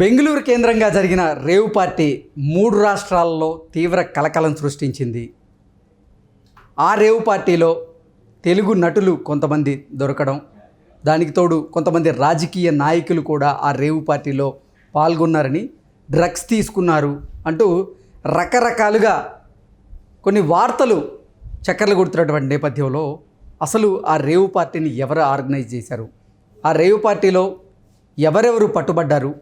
బెంగళూరు కేంద్రంగా జరిగిన rave party 3 రాష్ట్రాల్లో తీవ్ర కలకలం సృష్టించింది. ఆ రేవ్ పార్టీలో తెలుగు నటులు కొంతమంది దొరకడం, దానికి తోడు కొంతమంది రాజకీయ నాయకులు కూడా ఆ రేవ్ పార్టీలో పాల్గొన్నారని, డ్రగ్స్ తీసుకున్నారు అంటూ రకరకాలుగా కొన్ని వార్తలు చక్కర్లు కొడుతున్నటువంటి నేపథ్యంలో అసలు ఆ రేవ్ పార్టీని ఎవరు ఆర్గనైజ్ చేశారు, ఆ రేవ్ పార్టీలో ఎవరెవరు పట్టుబడ్డారు,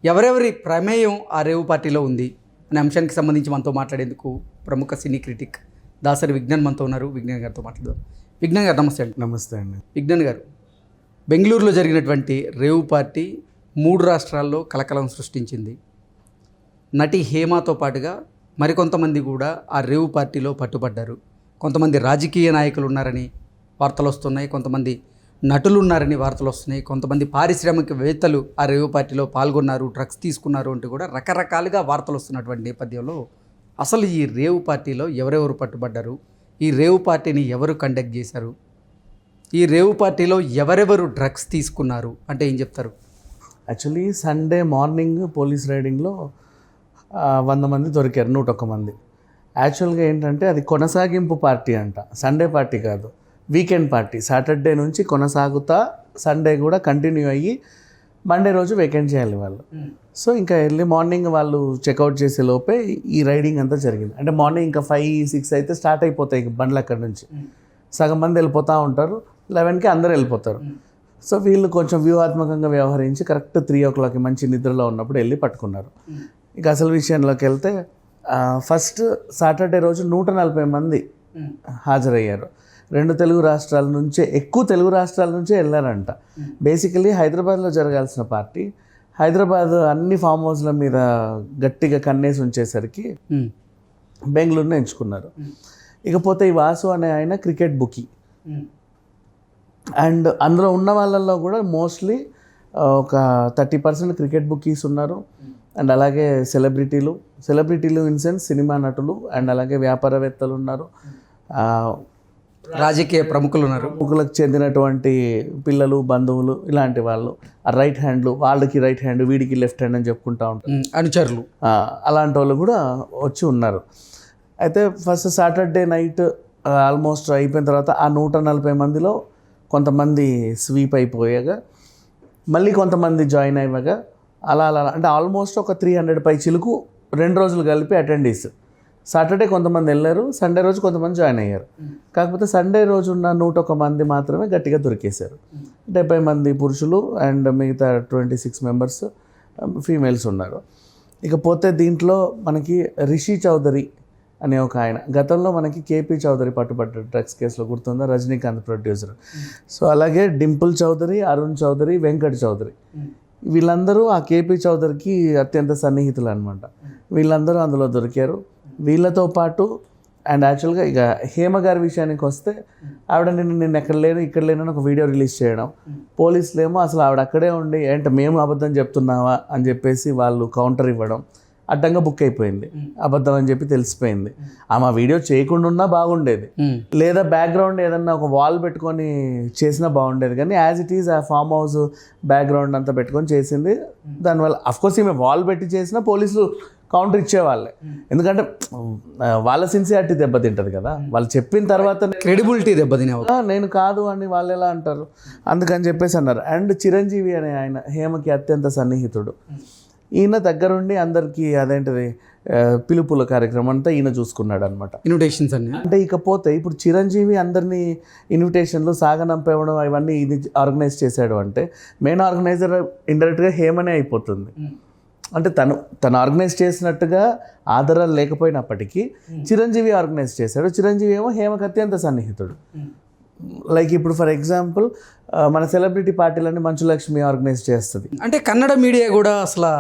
ఎవరెవరి ప్రమేయం ఆ రేవ్ పార్టీలో ఉంది అనే అంశానికి సంబంధించి మనతో మాట్లాడేందుకు ప్రముఖ సినీ క్రిటిక్ దాసరి విజ్ఞాన్ మనతో ఉన్నారు. విజ్ఞాన్ గారితో మాట్లాడదాం. విజ్ఞాన్ గారు నమస్తే అండి. నమస్తే అండి. విజ్ఞాన్ గారు, బెంగళూరులో జరిగినటువంటి రేవ్ పార్టీ 3 రాష్ట్రాల్లో కలకలం సృష్టించింది. నటి హేమతో పాటుగా మరికొంతమంది కూడా ఆ రేవ్ పార్టీలో పట్టుబడ్డారు. కొంతమంది రాజకీయ నాయకులు ఉన్నారని వార్తలు వస్తున్నాయి, కొంతమంది నటులు ఉన్నారని వార్తలు వస్తున్నాయి, కొంతమంది పారిశ్రామికవేత్తలు ఆ రేవ్ పార్టీలో పాల్గొన్నారు, డ్రగ్స్ తీసుకున్నారు అంటూ కూడా రకరకాలుగా వార్తలు వస్తున్నటువంటి నేపథ్యంలో అసలు ఈ రేవ్ పార్టీలో ఎవరెవరు పట్టుబడ్డారు, ఈ రేవ్ పార్టీని ఎవరు కండక్ట్ చేశారు, ఈ రేవ్ పార్టీలో ఎవరెవరు డ్రగ్స్ తీసుకున్నారు అంటే ఏం చెప్తారు? యాక్చువల్లీ సండే మార్నింగ్ పోలీస్ రైడింగ్లో 100 మంది దొరికారు, 101 మంది. యాక్చువల్గా ఏంటంటే అది కొనసాగింపు పార్టీ అంట, సండే పార్టీ కాదు, వీకెండ్ పార్టీ. సాటర్డే నుంచి కొనసాగుతా సండే కూడా కంటిన్యూ అయ్యి మండే రోజు వేకెండ్ చేయాలి వాళ్ళు. సో ఇంకా ఎర్లీ మార్నింగ్ వాళ్ళు చెక్అవుట్ చేసే లోపే ఈ రైడింగ్ అంతా జరిగింది. అంటే మార్నింగ్ ఇంకా 5-6 అయితే స్టార్ట్ అయిపోతాయి బండ్లు అక్కడి నుంచి. సగం మంది వెళ్ళిపోతూ ఉంటారు, 11కి అందరూ వెళ్ళిపోతారు. సో వీళ్ళు కొంచెం వ్యూహాత్మకంగా వ్యవహరించి కరెక్ట్ 3 o'clock మంచి నిద్రలో ఉన్నప్పుడు వెళ్ళి పట్టుకున్నారు. ఇక అసలు విషయంలోకి వెళ్తే ఫస్ట్ సాటర్డే రోజు 140 మంది హాజరయ్యారు. 2 తెలుగు రాష్ట్రాల నుంచే, ఎక్కువ తెలుగు రాష్ట్రాల నుంచే వెళ్ళారంట. బేసికలీ హైదరాబాద్లో జరగాల్సిన పార్టీ హైదరాబాద్ అన్ని ఫామ్ హౌస్ల మీద గట్టిగా కన్నేసి ఉంచేసరికి బెంగళూరుని ఎంచుకున్నారు. ఇకపోతే ఈ వాసు అనే ఆయన క్రికెట్ బుకీ, అండ్ అందులో ఉన్న వాళ్ళల్లో కూడా మోస్ట్లీ ఒక 30% క్రికెట్ బుకీస్ ఉన్నారు. అండ్ అలాగే సెలబ్రిటీలు ఇన్ సెన్స్ సినిమా నటులు, అండ్ అలాగే వ్యాపారవేత్తలు ఉన్నారు, రాజకీయ ప్రముఖులు ఉన్నారు, ప్రముఖులకు చెందినటువంటి పిల్లలు, బంధువులు, ఇలాంటి వాళ్ళు. ఆ రైట్ హ్యాండ్లు, వాళ్ళకి రైట్ హ్యాండ్, వీడికి లెఫ్ట్ హ్యాండ్ అని చెప్పుకుంటూ ఉంటారు, అనుచరులు. అలాంటి వాళ్ళు కూడా వచ్చి ఉన్నారు. అయితే ఫస్ట్ సాటర్డే నైట్ ఆల్మోస్ట్ అయిపోయిన తర్వాత ఆ 140 మందిలో కొంతమంది స్వీప్ అయిపోయాగా మళ్ళీ కొంతమంది జాయిన్ అయ్యాగా అలా అంటే ఆల్మోస్ట్ ఒక 300 పై చిలుకు 2 రోజులు కలిపి అటెండీస్. సాటర్డే కొంతమంది వెళ్ళారు, సండే రోజు కొంతమంది జాయిన్ అయ్యారు. కాకపోతే సండే రోజు ఉన్న 101 మంది మాత్రమే గట్టిగా దొరికేశారు. 70 మంది పురుషులు అండ్ మిగతా 26 మెంబర్స్ ఫీమేల్స్ ఉన్నారు. ఇకపోతే దీంట్లో మనకి రిషి చౌదరి అనే ఒక ఆయన, గతంలో మనకి కేపీ చౌదరి పట్టుబడ్డారు డ్రగ్స్ కేసులో, గుర్తుందా, రజనీకాంత్ ప్రొడ్యూసర్. సో అలాగే డింపుల్ చౌదరి, అరుణ్ చౌదరి, వెంకట్ చౌదరి, వీళ్ళందరూ ఆ కేపీ చౌదరికి అత్యంత సన్నిహితులు అనమాట. వీళ్ళందరూ అందులో దొరికారు. వీళ్ళతో పాటు అండ్ యాక్చువల్గా ఇక హేమ గారి విషయానికి వస్తే, ఆవిడ నేను ఎక్కడ లేను ఇక్కడ లేనని ఒక వీడియో రిలీజ్ చేయడం, పోలీసులు ఏమో అసలు ఆవిడ అక్కడే ఉండి ఏంటంటే మేము అబద్ధం చెప్తున్నావా అని చెప్పేసి వాళ్ళు కౌంటర్ ఇవ్వడం, అడ్డంగా బుక్ అయిపోయింది, అబద్ధం అని చెప్పి తెలిసిపోయింది. ఆమె వీడియో చేయకుండా ఉన్నా బాగుండేది, లేదా బ్యాక్గ్రౌండ్ ఏదన్నా ఒక వాల్ పెట్టుకొని చేసినా బాగుండేది. కానీ యాజ్ ఇట్ ఈజ్ ఆ ఫామ్ హౌస్ బ్యాక్గ్రౌండ్ అంతా పెట్టుకొని చేసింది. దానివల్ల అఫ్కోర్స్ ఈమె వాల్ పెట్టి చేసినా పోలీసులు కౌంటర్ ఇచ్చేవాళ్ళే, ఎందుకంటే వాళ్ళ సిన్సియారిటీ దెబ్బతింటది కదా, వాళ్ళు చెప్పిన తర్వాత క్రెడిబిలిటీ దెబ్బతినే. నేను కాదు అని వాళ్ళు ఎలా అంటారు, అందుకని చెప్పేసి అన్నారు. అండ్ చిరంజీవి అనే ఆయన హేమకి అత్యంత సన్నిహితుడు. ఈయన దగ్గరుండి అందరికీ అదేంటిది పిలుపుల కార్యక్రమం అంతా ఈయన చూసుకున్నాడు అనమాట, ఇన్విటేషన్స్ అన్ని. అంటే ఇకపోతే ఇప్పుడు చిరంజీవి అందరినీ ఇన్విటేషన్లు సాగనంపేవడం ఇవన్నీ ఇది ఆర్గనైజ్ చేశాడు అంటే మెయిన్ ఆర్గనైజర్ ఇండైరెక్ట్గా హేమనే అయిపోతుంది. అంటే తను ఆర్గనైజ్ చేసినట్టుగా ఆధారాలు లేకపోయినప్పటికీ చిరంజీవి ఆర్గనైజ్ చేశాడు. చిరంజీవి ఏమో హేమకు అత్యంత సన్నిహితుడు. లైక్ ఇప్పుడు ఫర్ ఎగ్జాంపుల్ మన సెలబ్రిటీ పార్టీలన్నీ మంచులక్ష్మి ఆర్గనైజ్ చేస్తుంది. అంటే కన్నడ మీడియా కూడా అసలు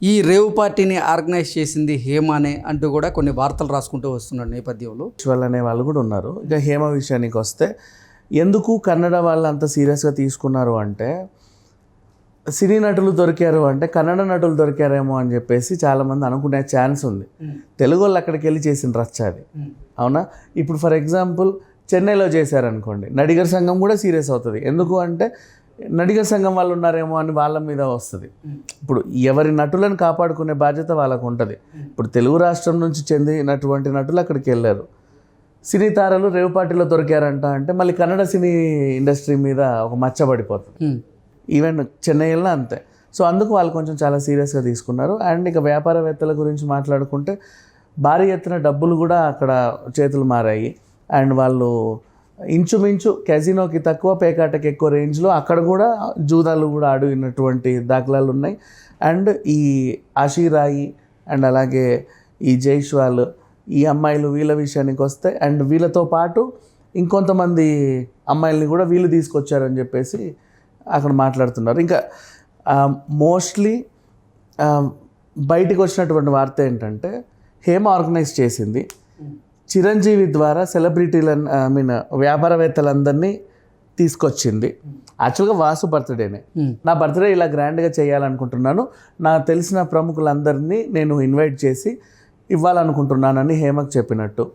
ఈ రేవ్ పార్టీని ఆర్గనైజ్ చేసింది హేమనే అంటూ కూడా కొన్ని వార్తలు రాసుకుంటూ వస్తున్నారు నేపథ్యంలో. అనే వాళ్ళు కూడా ఉన్నారు. ఇక హేమ విషయానికి వస్తే ఎందుకు కన్నడ వాళ్ళు అంత సీరియస్గా తీసుకున్నారు అంటే, సినీ నటులు దొరికారు అంటే కన్నడ నటులు దొరికారేమో అని చెప్పేసి చాలామంది అనుకునే ఛాన్స్ ఉంది. తెలుగు వాళ్ళు అక్కడికి వెళ్ళి చేసిన రచ్చ అది, అవునా. ఇప్పుడు ఫర్ ఎగ్జాంపుల్ చెన్నైలో చేశారనుకోండి, నడిగర్ సంఘం కూడా సీరియస్ అవుతుంది. ఎందుకు అంటే నడిగ సంఘం వాళ్ళు ఉన్నారేమో అని వాళ్ళ మీద వస్తుంది. ఇప్పుడు ఎవరి నటులను కాపాడుకునే బాధ్యత వాళ్ళకు ఉంటుంది. ఇప్పుడు తెలుగు రాష్ట్రం నుంచి చెందినటువంటి నటులు అక్కడికి వెళ్ళారు. సినీ తారలు రేవు పార్టీలో దొరికారంట అంటే మళ్ళీ కన్నడ సినీ ఇండస్ట్రీ మీద ఒక మచ్చబడిపోతుంది. ఈవెన్ చెన్నైలో అంతే. సో అందుకు వాళ్ళు కొంచెం చాలా సీరియస్గా తీసుకున్నారు. అండ్ ఇక వ్యాపారవేత్తల గురించి మాట్లాడుకుంటే భారీ ఎత్తున డబ్బులు కూడా అక్కడ చేతులు మారాయి. అండ్ వాళ్ళు ఇంచుమించు క్యాజినోకి తక్కువ, పేకాటకి ఎక్కువ రేంజ్లో అక్కడ కూడా జూదాలు కూడా ఆడినటువంటి దాఖలాలు ఉన్నాయి. అండ్ ఈ ఆశీరాయి అండ్ అలాగే ఈ జైష్వాల్, ఈ అమ్మాయిలు వీళ్ళ విషయానికి వస్తే అండ్ వీళ్ళతో పాటు ఇంకొంతమంది అమ్మాయిల్ని కూడా వీళ్ళు తీసుకొచ్చారని చెప్పేసి అక్కడ మాట్లాడుతున్నారు. ఇంకా మోస్ట్లీ బయటికి వచ్చినటువంటి వార్త ఏంటంటే హేమ ఆర్గనైజ్ చేసింది, చిరంజీవి ద్వారా సెలబ్రిటీలను వ్యాపారవేత్తలందరినీ తీసుకొచ్చింది. యాక్చువల్గా వాసు బర్త్డేనే, నా బర్త్డే ఇలా గ్రాండ్గా చేయాలనుకుంటున్నాను, నాకు తెలిసిన ప్రముఖులందరినీ నేను ఇన్వైట్ చేసి ఇవ్వాలనుకుంటున్నానని హేమకు చెప్పినట్టు,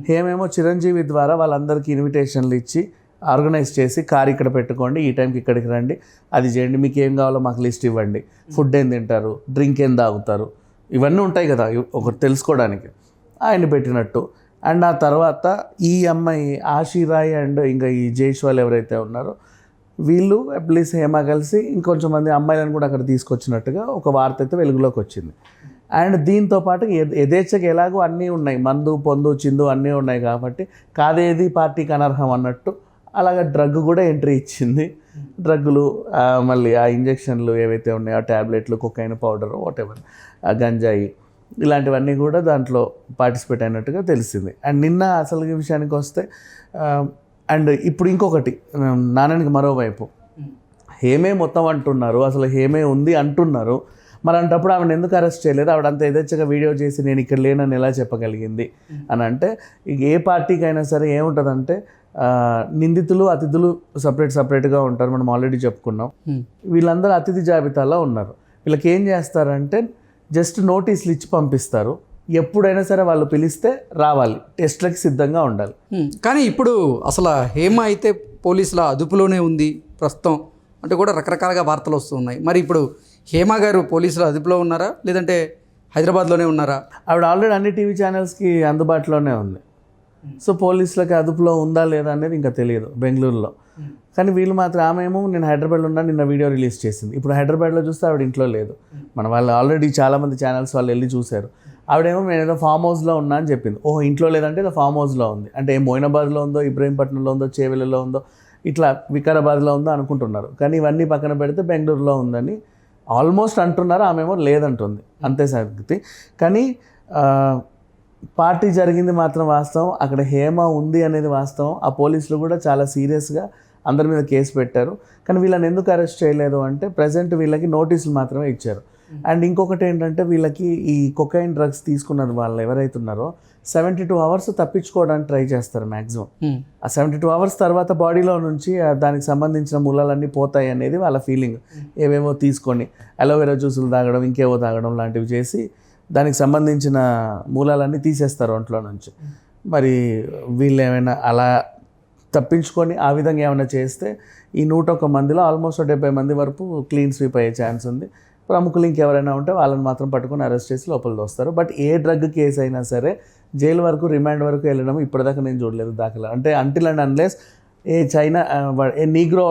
హేమేమో చిరంజీవి ద్వారా వాళ్ళందరికీ ఇన్విటేషన్లు ఇచ్చి ఆర్గనైజ్ చేసి కారు ఇక్కడ పెట్టుకోండి, ఈ టైంకి ఇక్కడికి రండి, అది చేయండి, మీకు ఏం కావాలో మాకు లిస్ట్ ఇవ్వండి, ఫుడ్ ఏం తింటారు, డ్రింక్ ఏం తాగుతారు, ఇవన్నీ ఉంటాయి కదా ఒకటి తెలుసుకోవడానికి, ఆయన పెట్టినట్టు. అండ్ ఆ తర్వాత ఈ అమ్మాయి ఆశీరాయ్ అండ్ ఇంకా ఈ జైష్వాల్ ఎవరైతే ఉన్నారో వీళ్ళు ప్లీజ్ హేమ కలిసి ఇంకొంచెం మంది అమ్మాయిలను కూడా అక్కడ తీసుకొచ్చినట్టుగా ఒక వార్త అయితే వెలుగులోకి వచ్చింది. అండ్ దీంతో పాటు యథేచ్ఛగా ఎలాగో అన్నీ ఉన్నాయి, మందు పొందు చిందు అన్నీ ఉన్నాయి కాబట్టి కాదేది పార్టీకి అనర్హం అన్నట్టు అలాగే డ్రగ్ కూడా ఎంట్రీ ఇచ్చింది. డ్రగ్గులు మళ్ళీ ఆ ఇంజెక్షన్లు ఏవైతే ఉన్నాయో, ఆ ట్యాబ్లెట్లు, కొకైన్ పౌడర్, వాటెవర్, గంజాయి, ఇలాంటివన్నీ కూడా దాంట్లో పార్టిసిపేట్ అయినట్టుగా తెలిసింది. అండ్ నిన్న అసలు విషయానికి వస్తే అండ్ ఇప్పుడు ఇంకొకటి నాణానికి మరోవైపు హేమే మొత్తం అంటున్నారు, అసలు హేమే ఉంది అంటున్నారు. మరి అంటప్పుడు ఆవిడ ఎందుకు అరెస్ట్ చేయలేదు, ఆవిడంతా యథేచ్ఛగా వీడియో చేసి నేను ఇక్కడ లేనని ఎలా చెప్పగలిగింది అని అంటే, ఏ పార్టీకైనా సరే ఏముంటుందంటే నిందితులు అతిథులు సపరేట్గా ఉంటారు. మనం ఆల్రెడీ చెప్పుకున్నాం. వీళ్ళందరూ అతిథి జాబితాలో ఉన్నారు. వీళ్ళకి ఏం చేస్తారంటే జస్ట్ నోటీసులు ఇచ్చి పంపిస్తారు. ఎప్పుడైనా సరే వాళ్ళు పిలిస్తే రావాలి, టెస్ట్లకి సిద్ధంగా ఉండాలి. కానీ ఇప్పుడు అసలు హేమ అయితే పోలీసుల అదుపులోనే ఉంది ప్రస్తుతం అంటే కూడా రకరకాలుగా వార్తలు వస్తున్నాయి. మరి ఇప్పుడు హేమ గారు పోలీసుల అదుపులో ఉన్నారా లేదంటే హైదరాబాద్లోనే ఉన్నారా? ఆవిడ ఆల్రెడీ అన్ని టీవీ ఛానల్స్కి అందుబాటులోనే ఉంది. సో పోలీసులకి అదుపులో ఉందా లేదా అనేది ఇంకా తెలియదు బెంగళూరులో. కానీ వీళ్ళు మాత్రం ఆమెమో నేను హైదరాబాద్లో ఉన్నా నిన్న వీడియో రిలీజ్ చేసింది. ఇప్పుడు హైదరాబాద్లో చూస్తే ఆవిడ ఇంట్లో లేదు. మన వాళ్ళు ఆల్రెడీ చాలామంది ఛానల్స్ వాళ్ళు వెళ్ళి చూశారు. ఆవిడేమో నేను ఏదో ఫామ్ హౌస్లో ఉన్నా అని చెప్పింది. ఓహో ఇంట్లో లేదంటే ఏదో ఫామ్ హౌస్లో ఉంది అంటే మోయినాబాద్లో ఉందో, ఇబ్రహీంపట్నంలో ఉందో, చేవెళ్ళలో ఉందో, ఇట్లా వికారాబాద్లో ఉందో అనుకుంటున్నారు. కానీ ఇవన్నీ పక్కన పెడితే బెంగళూరులో ఉందని ఆల్మోస్ట్ అంటున్నారు. ఆమెమో లేదంటుంది, అంతే సంగతి. కానీ పార్టీ జరిగింది మాత్రం వాస్తవం, అక్కడ హేమ ఉంది అనేది వాస్తవం. ఆ పోలీసులు కూడా చాలా సీరియస్గా అందరి మీద కేసు పెట్టారు. కానీ వీళ్ళని ఎందుకు అరెస్ట్ చేయలేదు అంటే ప్రజెంట్ వీళ్ళకి నోటీసులు మాత్రమే ఇచ్చారు. అండ్ ఇంకొకటి ఏంటంటే వీళ్ళకి ఈ కొకైన్ డ్రగ్స్ తీసుకున్నది వాళ్ళు ఎవరైతున్నారో 72 hours తప్పించుకోవడానికి ట్రై చేస్తారు మ్యాక్సిమం. ఆ 72 hours తర్వాత బాడీలో నుంచి దానికి సంబంధించిన మూలాలన్నీ పోతాయి అనేది వాళ్ళ ఫీలింగ్. ఏవేవో తీసుకొని అలోవెరా జ్యూసులు తాగడం, ఇంకేవో తాగడం లాంటివి చేసి దానికి సంబంధించిన మూలాలన్నీ తీసేస్తారు ఒంట్లో నుంచి. మరి వీళ్ళు ఏమైనా అలా తప్పించుకొని ఆ విధంగా ఏమైనా చేస్తే ఈ 101 మందిలో ఆల్మోస్ట్ 70 మంది వరకు క్లీన్ స్వీప్ అయ్యే ఛాన్స్ ఉంది. ప్రముఖులు ఇంకెవరైనా ఉంటే వాళ్ళని మాత్రం పట్టుకొని అరెస్ట్ చేసి లోపల దోస్తారు. బట్ ఏ డ్రగ్ కేసు అయినా సరే జైలు వరకు, రిమాండ్ వరకు వెళ్ళడం ఇప్పటిదాకా నేను చూడలేదు దాఖలా. అంటే until and unless A China A Negro